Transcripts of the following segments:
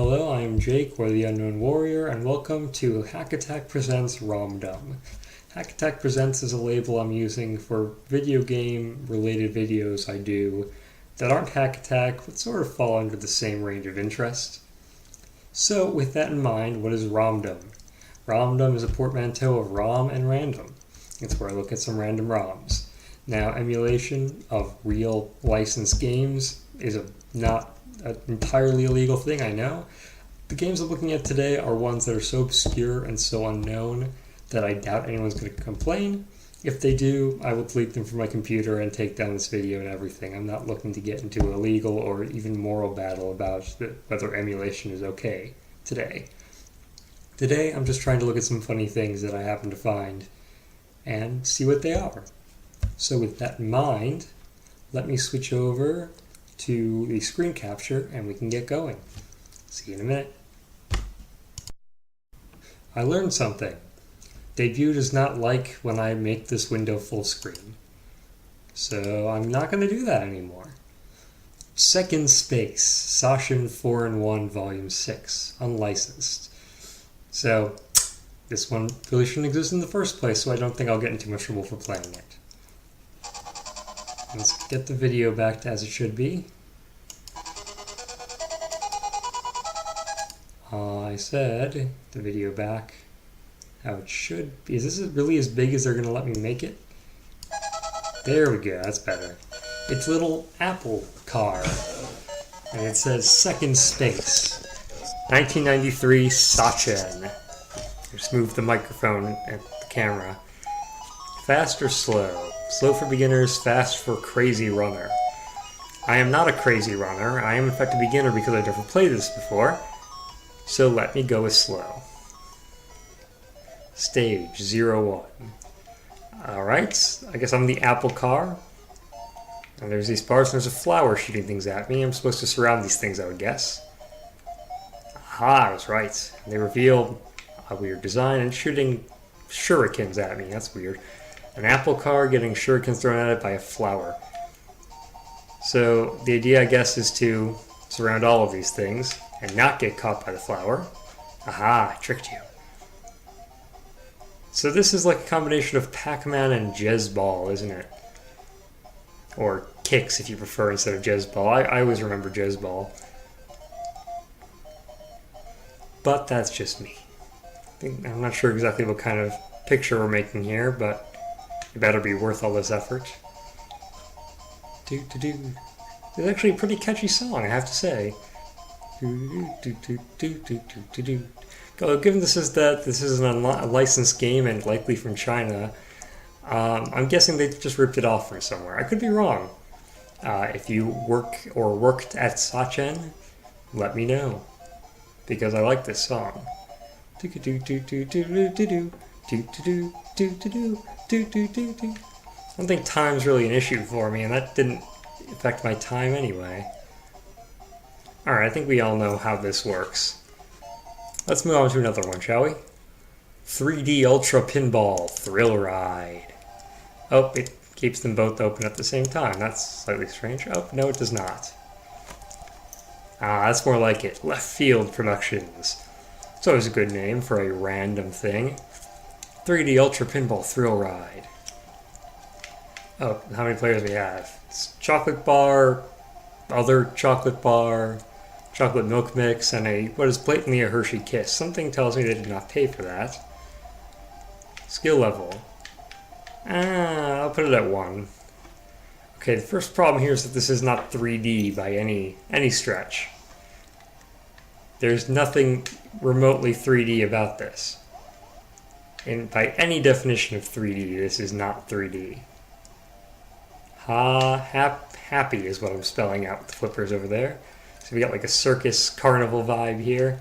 Hello, I am Jake, or the Unknown Warrior, and welcome to Hack Attack Presents Romdom. Hack Attack Presents is a label I'm using for video game related videos I do that aren't Hack Attack, but sort of fall under the same range of interest. So, with that in mind, what is Romdom? Romdom is a portmanteau of ROM and random. It's where I look at some random ROMs. Now, emulation of real licensed games is not an entirely illegal thing, I know. The games I'm looking at today are ones that are so obscure and so unknown that I doubt anyone's going to complain. If they do, I will delete them from my computer and take down this video and everything. I'm not looking to get into a legal or even moral battle about whether emulation is okay today. Today, I'm just trying to look at some funny things that I happen to find and see what they are. So with that in mind, let me switch over to the screen capture and we can get going. See you in a minute. I learned something. Debut does not like when I make this window full screen. So I'm not going to do that anymore. Second Space, Sashin 4-in-1 Volume 6, unlicensed. So this one really shouldn't exist in the first place, so I don't think I'll get into much trouble for playing it. Let's get the video back to as it should be. I said the video back how it should be. Is this really as big as they're going to let me make it? There we go, that's better. It's a little Apple car, and it says Second Space, 1993 Sachin. Just move the microphone and the camera. Fast or slow? Slow for beginners, fast for crazy runner. I am not a crazy runner. I am in fact a beginner because I've never played this before. So let me go with slow. Stage 0-1. Alright, I guess I'm the Apple car. And there's these bars and there's a flower shooting things at me. I'm supposed to surround these things, I would guess. Aha, I was right. They reveal a weird design and shooting shurikens at me. That's weird. An Apple car getting shurikens thrown at it by a flower. So the idea, I guess, is to surround all of these things and not get caught by the flower. Aha, I tricked you. So this is like a combination of Pac-Man and Jez-Ball, isn't it? Or Kicks, if you prefer, instead of Jez-Ball. I always remember Jez-Ball. But that's just me. I'm not sure exactly what kind of picture we're making here, but it better be worth all this effort. It's actually a pretty catchy song, I have to say. Given this is an unlicensed game and likely from China, I'm guessing they just ripped it off from somewhere. I could be wrong. If you work or worked at Sachin, let me know, because I like this song. I don't think time's really an issue for me, and that didn't affect my time anyway. Alright, I think we all know how this works. Let's move on to another one, shall we? 3D Ultra Pinball Thrill Ride. Oh, it keeps them both open at the same time. That's slightly strange. Oh, no, it does not. Ah, that's more like it. Left Field Productions. It's always a good name for a random thing. 3D Ultra Pinball Thrill Ride. Oh, how many players we have? It's chocolate bar, other chocolate bar, chocolate milk mix, and what is blatantly a Hershey Kiss. Something tells me they did not pay for that. Skill level. I'll put it at 1. Okay, the first problem here is that this is not 3D by any stretch. There's nothing remotely 3D about this. And by any definition of 3D, this is not 3D. Happy is what I'm spelling out with the flippers over there. So we got like a circus carnival vibe here.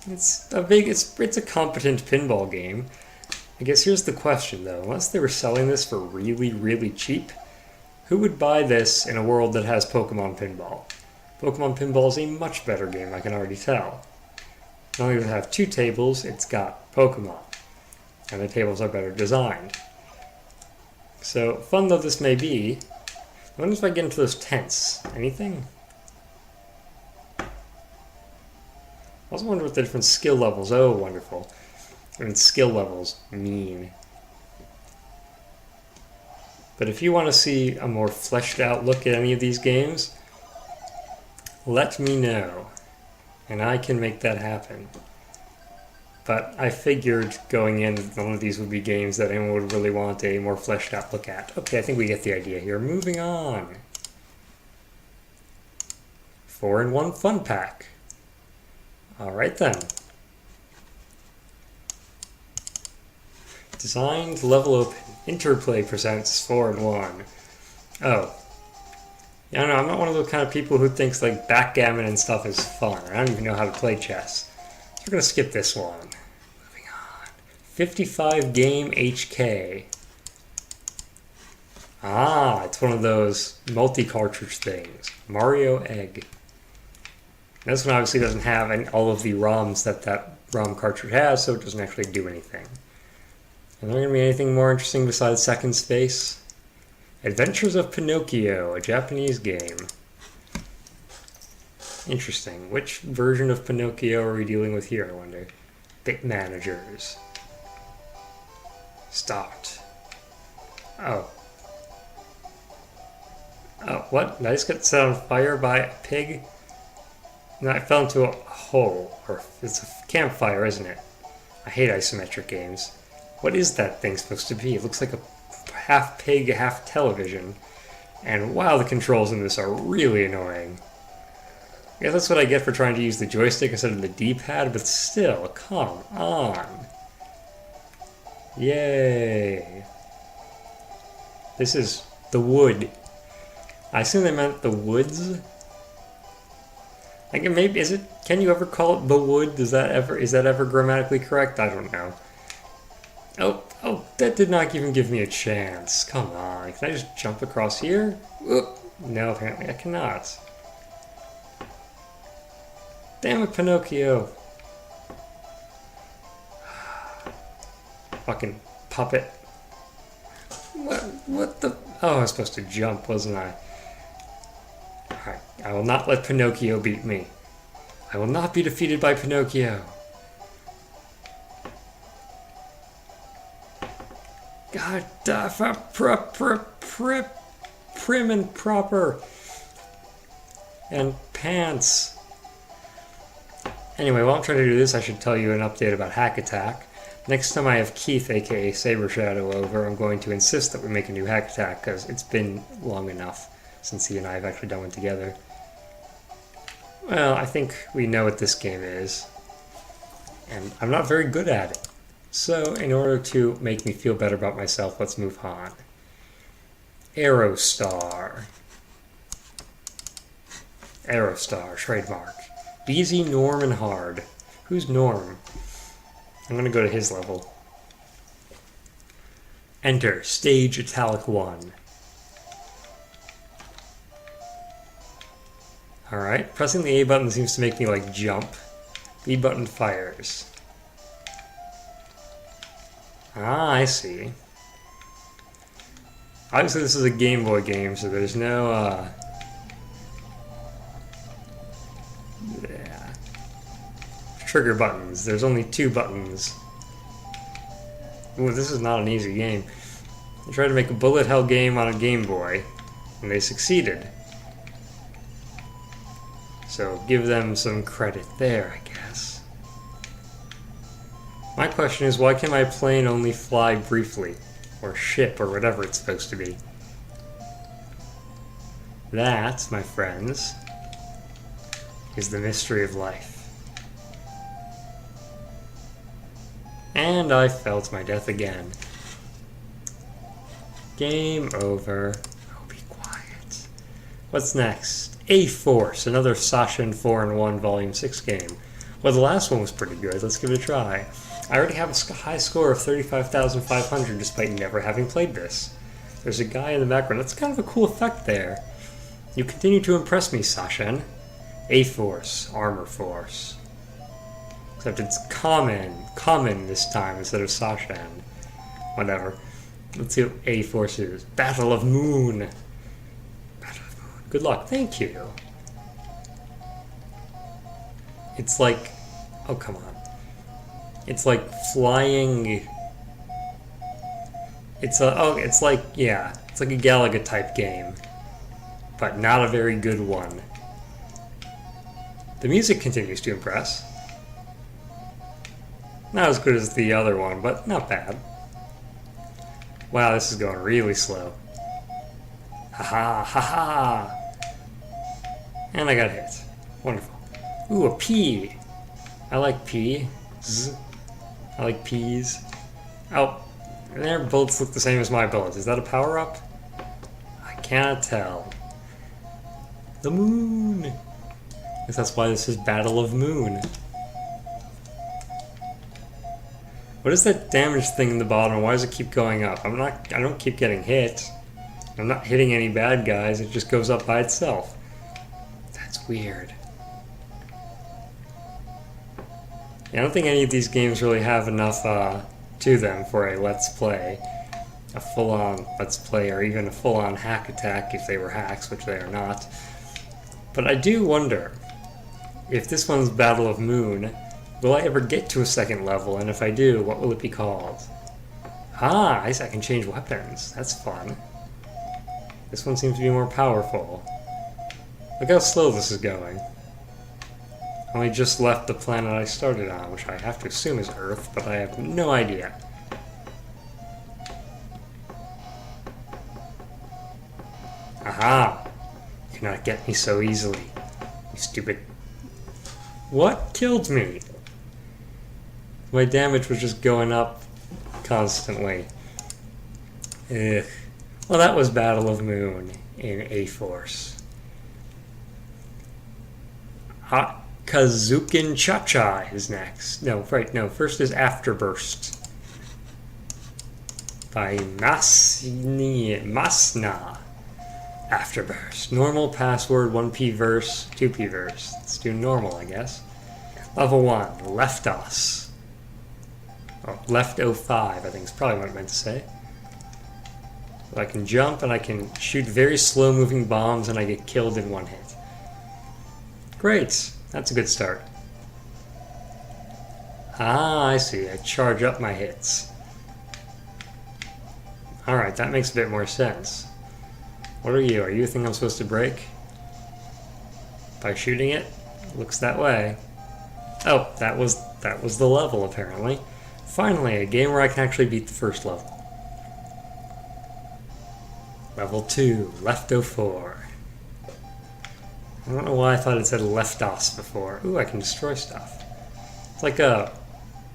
It's a competent pinball game. I guess here's the question though. Unless they were selling this for really, really cheap, who would buy this in a world that has Pokemon Pinball? Pokemon Pinball is a much better game, I can already tell. Not only does it have 2 tables, it's got Pokemon. And the tables are better designed. So, fun though this may be, I wonder if I get into those tents. Anything? also wonder what the different skill levels. Oh, wonderful. And skill levels mean. But if you want to see a more fleshed out look at any of these games, let me know, and I can make that happen. But I figured going in, one of these would be games that anyone would really want a more fleshed out look at. Okay, I think we get the idea here. Moving on. 4-in-1 fun pack. Alright then. Designed level open. Interplay presents 4-in-1. Oh. Yeah, I don't know, I'm not one of those kind of people who thinks like backgammon and stuff is fun. I don't even know how to play chess. So we're going to skip this one. Moving on. 55 game HK. Ah, it's one of those multi-cartridge things. Mario Egg. This one obviously doesn't have all of the ROMs that ROM cartridge has, so it doesn't actually do anything. Is there going to be anything more interesting besides Second Space? Adventures of Pinocchio, a Japanese game. Interesting. Which version of Pinocchio are we dealing with here, I wonder? Bit managers. Start. Oh. Oh, what? Did I just get set on fire by a pig? No, I fell into a hole. Or it's a campfire, isn't it? I hate isometric games. What is that thing supposed to be? It looks like a half pig, half television. And wow, the controls in this are really annoying. I guess that's what I get for trying to use the joystick instead of the D-pad, but still, come on. Yay. This is the wood. I assume they meant the woods. Like maybe can you ever call it the wood? Is that ever grammatically correct? I don't know. Oh, that did not even give me a chance. Come on, can I just jump across here? Oop. No, apparently I cannot. Damn it, Pinocchio. Fucking puppet. What the? Oh, I was supposed to jump, wasn't I? Alright, I will not let Pinocchio beat me. I will not be defeated by Pinocchio. God, prim and proper. And pants. Anyway, while I'm trying to do this, I should tell you an update about Hack Attack. Next time I have Keith, aka Saber Shadow, over, I'm going to insist that we make a new Hack Attack, because it's been long enough since he and I have actually done one together. Well, I think we know what this game is, and I'm not very good at it. So, in order to make me feel better about myself, let's move on. Aerostar. Aerostar, trademark. Easy, Norm, and hard. Who's Norm? I'm going to go to his level. Enter, stage italic 1. Alright, pressing the A button seems to make me like jump. B button fires. Ah, I see. Obviously this is a Game Boy game, so there's no, trigger buttons. There's only 2 buttons. Ooh, this is not an easy game. They tried to make a bullet hell game on a Game Boy, and they succeeded. So give them some credit there, I guess. My question is, why can my plane only fly briefly? Or ship, or whatever it's supposed to be? That, my friends, is the mystery of life. And I felt my death again. Game over. Oh, be quiet. What's next? A-Force, another Sashin 4-in-1 Volume 6 game. Well, the last one was pretty good. Let's give it a try. I already have a high score of 35,500 despite never having played this. There's a guy in the background. That's kind of a cool effect there. You continue to impress me, Sashin. A-Force, Armor Force. Except it's common this time instead of Sashin. Whatever. Let's see what A-Force is. Battle of Moon. Battle of Moon. Good luck. Thank you. It's like Oh, come on. It's like flying... It's like a Galaga type game, but not a very good one. The music continues to impress. Not as good as the other one, but not bad. Wow, this is going really slow. Haha, haha! And I got hit. Wonderful. Ooh, a pea! I like peas. I like peas. Oh, their bullets look the same as my bullets. Is that a power-up? I cannot tell. The moon! I guess that's why this is Battle of Moon. What is that damage thing in the bottom? Why does it keep going up? I don't keep getting hit. I'm not hitting any bad guys. It just goes up by itself. That's weird. Yeah, I don't think any of these games really have enough to them for a Let's Play. A full-on Let's Play, or even a full-on hack attack if they were hacks, which they are not. But I do wonder, if this one's Battle of Moon, will I ever get to a second level, and if I do, what will it be called? Ah, I can change weapons. That's fun. This one seems to be more powerful. Look how slow this is going. I only just left the planet I started on, which I have to assume is Earth, but I have no idea. Aha! You cannot get me so easily, you stupid... What killed me? My damage was just going up constantly. Ugh. Well, that was Battle of Moon in A-Force. Kazukin Cha-Cha is next. No, first is Afterburst by Masna. Afterburst. Normal password, 1p verse, 2p verse. Let's do normal, I guess. Level 1, Leftos. Oh, Left 05, I think is probably what I meant to say. So I can jump and I can shoot very slow moving bombs and I get killed in one hit. Great, that's a good start. Ah, I see, I charge up my hits. Alright, that makes a bit more sense. What are you? Are you a thing I'm supposed to break? By shooting it? Looks that way. Oh, that was the level, apparently. Finally, a game where I can actually beat the first level. Level 2, Left 04. I don't know why I thought it said Leftos before. Ooh, I can destroy stuff. It's like a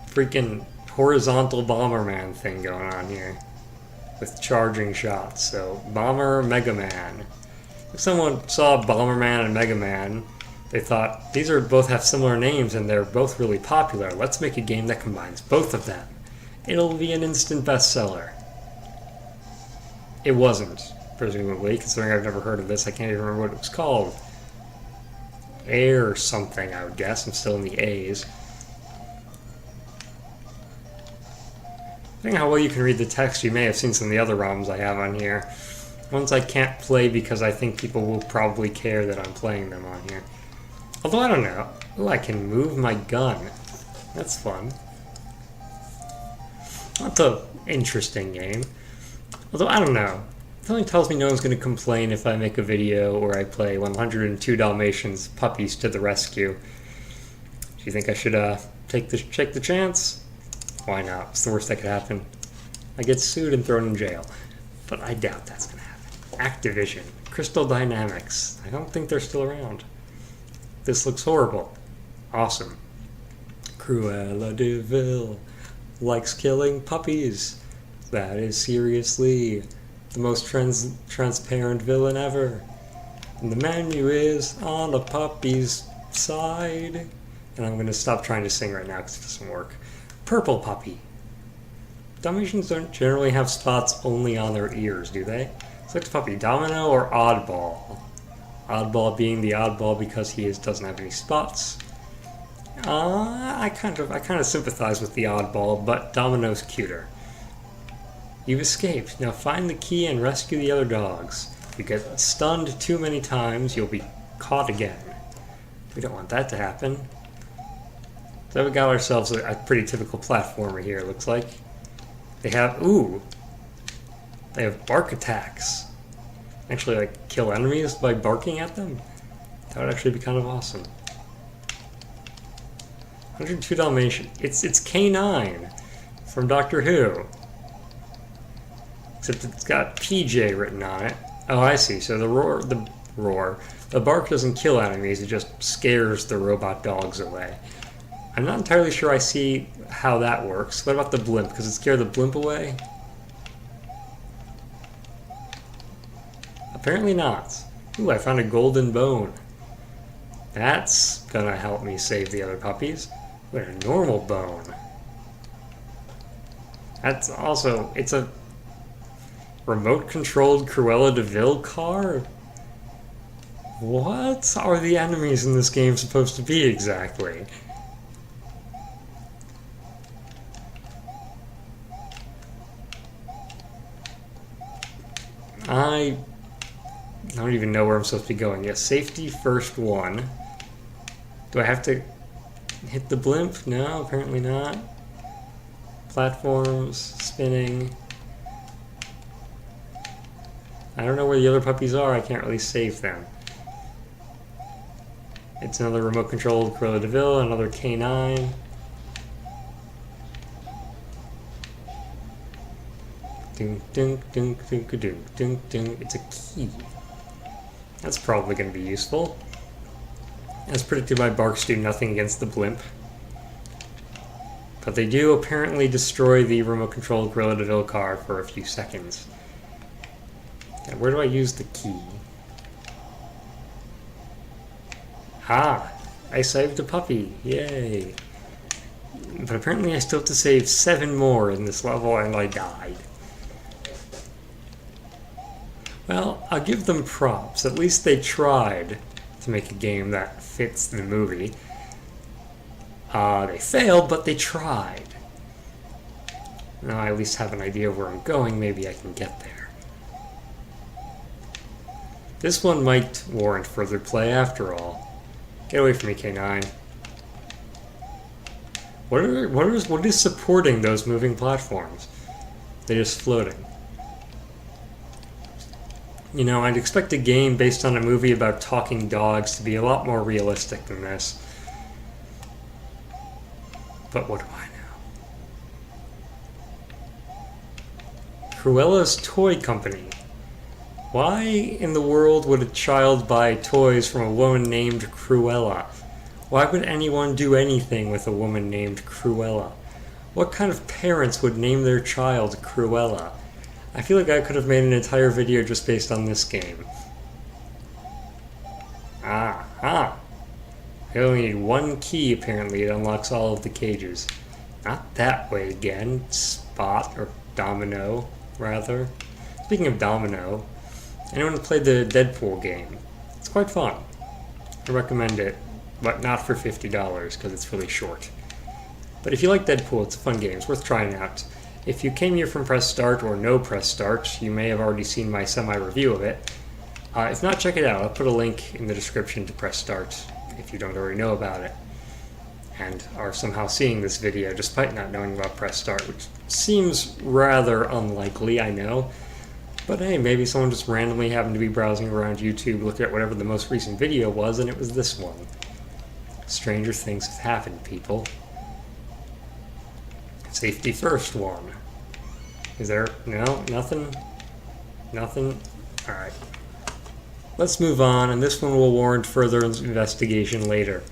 freaking horizontal Bomberman thing going on here. With charging shots, so Bomber, Mega Man. If someone saw Bomberman and Mega Man, they thought, these both have similar names and they're both really popular. Let's make a game that combines both of them. It'll be an instant bestseller. It wasn't, presumably, considering I've never heard of this. I can't even remember what it was called. Air something, I would guess. I'm still in the A's. Depending on how well you can read the text, you may have seen some of the other ROMs I have on here. Ones I can't play because I think people will probably care that I'm playing them on here. Although, I don't know. Ooh, I can move my gun. That's fun. That's an interesting game. Although, I don't know. Something tells me no one's going to complain if I make a video where I play 102 Dalmatians Puppies to the Rescue. Do you think I should take the chance? Why not? It's the worst that could happen. I get sued and thrown in jail. But I doubt that's going to happen. Activision. Crystal Dynamics. I don't think they're still around. This looks horrible. Awesome. Cruella de Vil likes killing puppies. That is seriously the most transparent villain ever. And the menu is on a puppy's side. And I'm going to stop trying to sing right now because it doesn't work. Purple puppy. Dalmatians don't generally have spots only on their ears, do they? Select a puppy. Domino or Oddball? Oddball being the oddball because he doesn't have any spots. I kind of sympathize with the oddball, but Domino's cuter. You've escaped. Now find the key and rescue the other dogs. If you get stunned too many times, you'll be caught again. We don't want that to happen. So we got ourselves a pretty typical platformer here, it looks like. They have, ooh, they have bark attacks. Actually, like, kill enemies by barking at them? That would actually be kind of awesome. 102 Dalmatian. It's K9 from Doctor Who. Except it's got PJ written on it. Oh, I see. So the bark doesn't kill enemies, it just scares the robot dogs away. I'm not entirely sure I see how that works. What about the blimp? Because it scared the blimp away? Apparently not. Ooh, I found a golden bone. That's gonna help me save the other puppies. What a normal bone. That's also, it's a remote-controlled Cruella de Vil car? What are the enemies in this game supposed to be exactly? I don't even know where I'm supposed to be going. Yes, safety first one. Do I have to hit the blimp? No, apparently not. Platforms, spinning. I don't know where the other puppies are. I can't really save them. It's another remote-controlled Cruella de Vil, another K9. Ding, ding, ding, ding, ding, ding, ding. It's a key. That's probably going to be useful. As predicted by Barks, do nothing against the blimp. But they do apparently destroy the remote-controlled Cruella de Vil car for a few seconds. And where do I use the key? Ah! I saved a puppy! Yay! But apparently I still have to save 7 more in this level and I died. Well, I'll give them props. At least they tried to make a game that fits the movie. They failed, but they tried. Now I at least have an idea of where I'm going. Maybe I can get there. This one might warrant further play after all. Get away from me, K9. What is supporting those moving platforms? They're just floating. You know, I'd expect a game based on a movie about talking dogs to be a lot more realistic than this. But what do I know? Cruella's Toy Company. Why in the world would a child buy toys from a woman named Cruella? Why would anyone do anything with a woman named Cruella? What kind of parents would name their child Cruella? I feel like I could have made an entire video just based on this game. I only need 1 key, apparently. It unlocks all of the cages. Not that way again. Spot, or Domino, rather. Speaking of Domino, anyone played the Deadpool game? It's quite fun. I recommend it, but not for $50, because it's really short. But if you like Deadpool, it's a fun game. It's worth trying out. If you came here from Press Start or no Press Start, you may have already seen my semi-review of it. If not, check it out. I'll put a link in the description to Press Start if you don't already know about it and are somehow seeing this video despite not knowing about Press Start, which seems rather unlikely, I know. But hey, maybe someone just randomly happened to be browsing around YouTube, looking at whatever the most recent video was, and it was this one. Stranger things have happened, people. Safety first one. Is there? No? Nothing? Nothing? Alright. Let's move on, and this one will warrant further investigation later.